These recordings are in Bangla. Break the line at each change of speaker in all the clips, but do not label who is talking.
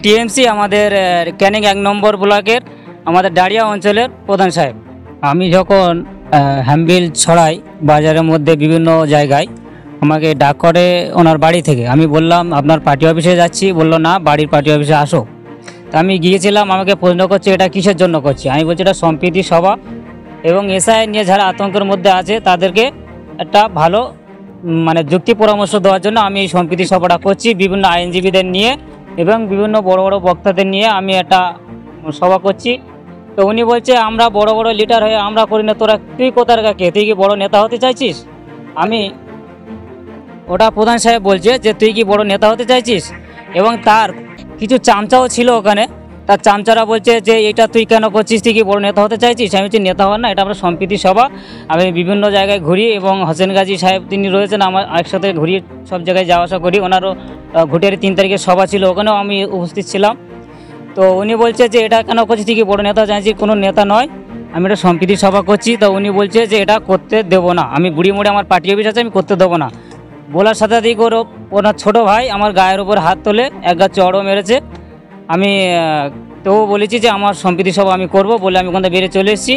টিএমসি আমাদের ক্যানিং 1 নম্বর ব্লকের আমাদের ডাড়িয়া অঞ্চলের প্রধান সাহেব। আমি যখন হ্যাম্বিল ছড়াই বাজারের মধ্যে বিভিন্ন জায়গায়, আমাকে ডাক করে ওনার বাড়ি থেকে। আমি বললাম আপনার পার্টি অফিসে যাচ্ছি, বললো না বাড়ির পার্টি অফিসে আসো। তা আমি গিয়েছিলাম, আমাকে প্রশ্ন করছে এটা কিসের জন্য করছি। আমি বলছি এটা সম্প্রীতি সভা এবং এসআই নিয়ে যারা আতঙ্কের মধ্যে আছে তাদেরকে একটা ভালো যুক্তি পরামর্শ দেওয়ার জন্য আমি এই সম্প্রীতি সভাটা করছি, বিভিন্ন আইনজীবীদের নিয়ে এবং বিভিন্ন বড় বড় বক্তাদের নিয়ে আমি একটা সভা করছি। তো উনি বলছে আমরা বড় বড় লিডার হয়ে আমরা করি না, তোরা তুই কোথার কাকে, তুই কি বড় নেতা হতে চাইছিস? আমি ওটা প্রধান সাহেব বলছে যে তুই কি বড় নেতা হতে চাইছিস, এবং তার কিছু চামচাও ছিল ওখানে। তার চামচারা বলছে যে এটা তুই কেন করছিস, তুই কি বড় নেতা হতে চাইছিস? আমি বলছি নেতা হওয়ার না, এটা আমরা সম্প্রীতি সভা। আমি বিভিন্ন জায়গায় ঘুরি এবং হোসেন গাজী সাহেব তিনি রয়েছেন, আমার একসাথে ঘুরি, সব জায়গায় যাওয়া আসা করি। ওনারও ঘুটিয়ারি 3 তারিখে সভা ছিল, ওখানেও আমি উপস্থিত ছিলাম। তো উনি বলছে যে এটা কেন করছিস, তুই কি বড় নেতা চাইছি? কোনো নেতা নয়, আমি এটা সম্প্রীতি সভা করছি। তো উনি বলছে যে এটা করতে দেবো না, আমি বুড়ি মোড়ে আমার পার্টি অফিস আছে, আমি করতে দেবো না। বলার সাথে সাথেই করে ওনার ছোটো ভাই আমার গায়ের উপর হাত তোলে, একগা চড়ও মেরেছে। আমি তো বলেছি যে আমার সম্প্রীতি সভা আমি করব বলে আমি ওখান থেকে বেরিয়ে চলে এসেছি।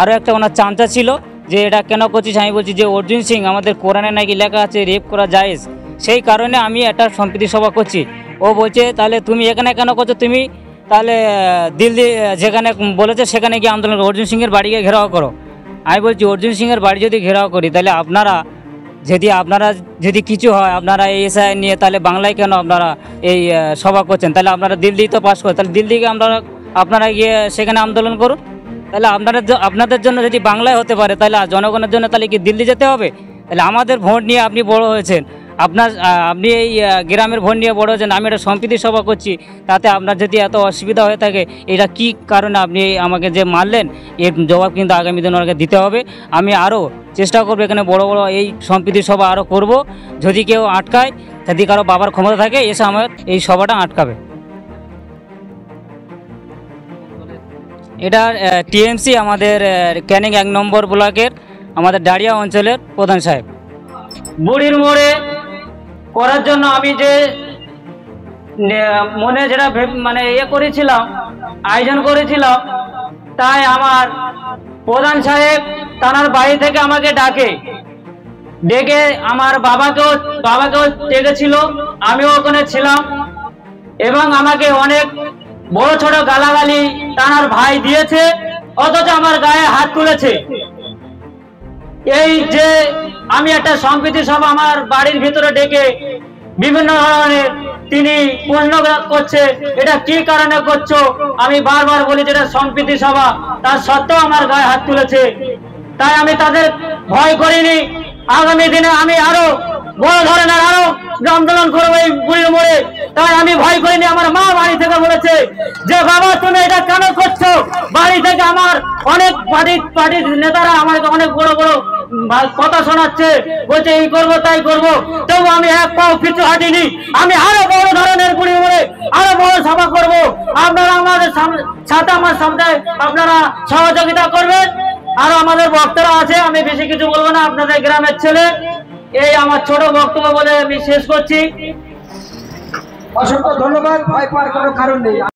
আরও একটা ওনার চামচা ছিল যে এটা কেন করছিস, আমি বলছি যে অর্জুন সিং আমাদের কোরআনে নাকি লেখা আছে রেপ করা জায়েজ, সেই কারণে আমি একটা সম্প্রীতি সভা করছি। ও বলছে তাহলে তুমি এখানে কেন করছো, তুমি তাহলে দিল্লি যেখানে বলেছে সেখানে গিয়ে আন্দোলন করো, অর্জুন সিংয়ের বাড়িকে ঘেরাও করো। আমি বলছি অর্জুন সিংয়ের বাড়ি যদি ঘেরাও করি তাহলে আপনারা যদি কিছু হয় আপনারা এই এসআই নিয়ে তাহলে বাংলায় কেন আপনারা এই সভা করছেন? তাহলে আপনারা দিল্লি তো পাস করেন, তাহলে দিল্লিকে আপনারা গিয়ে সেখানে আন্দোলন করুন। তাহলে আপনাদের জন্য যদি বাংলায় হতে পারে তাহলে জনগণের জন্য তাহলে কি দিল্লি যেতে হবে? তাহলে আমাদের ভোট নিয়ে আপনি বড় হয়েছেন, আপনি এই গ্রামের ভোট নিয়ে বড় হয়েছেন, আমি একটা সম্প্রীতি সভা করছি, তাতে আপনার যদি এত অসুবিধা হয়ে থাকে এটা কি কারণে আপনি আমাকে যে মারলেন, এর জবাব কিন্তু আগামী দিন ওনাকে দিতে হবে। আমি আরও চেষ্টা করবো এখানে বড় বড় এই সম্প্রীতি সভা আরও করব। যদি কেউ আটকায়, যদি কারো বাবার ক্ষমতা থাকে এসে আমার এই সভাটা আটকাবে। এটা টিএমসি আমাদের ক্যানিং 1 নম্বর ব্লকের আমাদের ডাড়িয়া অঞ্চলের প্রধান সাহেব। বুড়ির মোড়ে করার জন্য আমি যে মনে যেটা করেছিলাম, আয়োজন করেছিলাম, তাই আমার প্রধান সাহেব তার বাড়ি থেকে আমাকে ডেকে আমার বাবাকেও ডেকেছিল, আমিও ওখানে ছিলাম, এবং আমাকে অনেক বড় ছোট গালাগালি তার ভাই দিয়েছে, অথচ আমার গায়ে হাত তুলেছে। এই যে আমি একটা সম্প্রীতি সভা আমার বাড়ির ভিতরে ডেকে বিভিন্ন ধরনের তিনি পূর্ণঘাত করছে, এটা কি কারণে করছো? আমি বারবার বলি যেটা সম্প্রীতি সভা, তার সত্ত্বেও আমার গায়ে হাত তুলেছে। তাই আমি তাদের ভয় করিনি। আগামী দিনে আমি আরো বড় ধরনের আরো আন্দোলন করবো এই বুড়ির মোড়ে, তাই আমি ভয় করিনি। আমার মা বাড়ি থেকে বলেছে যে বাবা তুমি এটা কেন করছো? বাড়ি থেকে আমার অনেক পার্টির নেতারা আমাকে অনেক বড় বড় কথা শোনাচ্ছে, বলছে এই করবো তাই করবো, তবু আমি এক পাও পিছু হাঁটিনি। আমি আরো বড় ধরনের বুড়ি মোড়ে আরো বড় সভা করবো। আপনারা আমাদের সাথে আমার সামনে আপনারা সহযোগিতা করবেন। আরো আমাদের বক্তারা আছে, আমি বেশি কিছু বলবো না, আপনাদের গ্রামের ছেলে। এই আমার ছোট বক্তব্য বলে আমি শেষ করছি।
অসংখ্য ধন্যবাদ। ভয় পাওয়ার কোনো কারণ নেই।